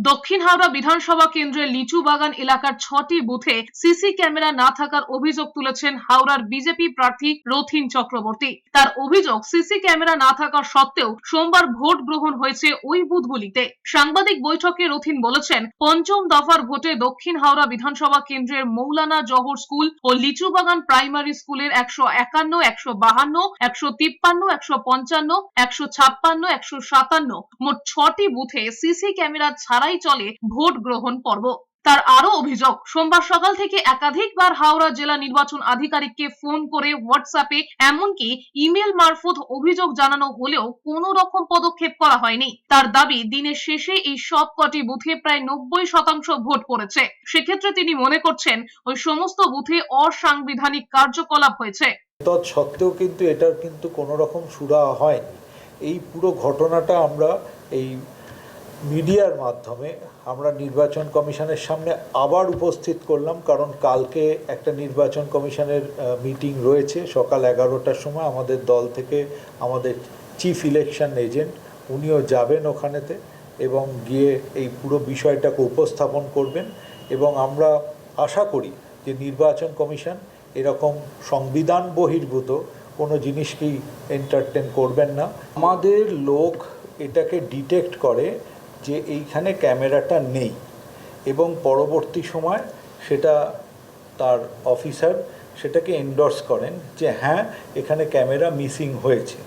দক্ষিণ হাওড়া বিধানসভা কেন্দ্রের লিচু বাগান এলাকার 6টি বুথে সিসি ক্যামেরা না থাকার অভিযোগ তুলেছেন হাওড়ার বিজেপি প্রার্থী রথীন চক্রবর্তী। তার অভিযোগ, সিসি ক্যামেরা না থাকা সত্ত্বেও সোমবার ভোট গ্রহণ হয়েছে ওই বুথগুলিতে। সাংবাদিক বৈঠকে রথীন বলেছেন, পঞ্চম দফার ভোটে দক্ষিণ হাওড়া বিধানসভা কেন্দ্রের মৌলানা জহর স্কুল ও লিচু বাগান প্রাইমারি স্কুলের 151, 152, 153, 155, 156, 157 মোট 6টি বুথে সিসি ক্যামেরা ছাড়াই চলে ভোট গ্রহণ পর্ব। তার আরো অভিযোগ, সোমবার সকাল থেকে একাধিকবার হাওড়া জেলা নির্বাচন আধিকারিককে ফোন করে, হোয়াটসঅ্যাপে, এমনকি ইমেল মারফত অভিযোগ জানানো হলেও কোনো রকম পদক্ষেপ করা হয়নি। তার দাবি, দিনের শেষে এই সব কটি বুথে প্রায় 90% ভোট পড়েছে। সেক্ষেত্রে তিনি মনে করছেন ওই সমস্ত বুথে অসাংবিধানিক কার্যকলাপ হয়েছে। তৎসত্ত্বেও কিন্তু এটার কোনো রকম সুরাহা হয়নি। এই পুরো ঘটনাটা আমরা এই মিডিয়ার মাধ্যমে আমরা নির্বাচন কমিশনের সামনে আবার উপস্থিত করলাম, কারণ কালকে একটা নির্বাচন কমিশনের মিটিং রয়েছে সকাল 11টার সময়। আমাদের দল থেকে আমাদের চিফ ইলেকশন এজেন্ট উনিও যাবেন ওখানেতে এবং গিয়ে এই পুরো বিষয়টাকে উপস্থাপন করবেন এবং আমরা আশা করি যে নির্বাচন কমিশন এরকম সংবিধান বহির্ভূত কোনো জিনিসকেই এন্টারটেন করবেন না। আমাদের লোক এটাকে ডিটেক্ট করে যে এইখানে ক্যামেরাটা নেই এবং পরবর্তী সময় সেটা তার অফিসার সেটাকে এন্ডোর্স করেন যে হ্যাঁ এখানে ক্যামেরা মিসিং হয়েছে।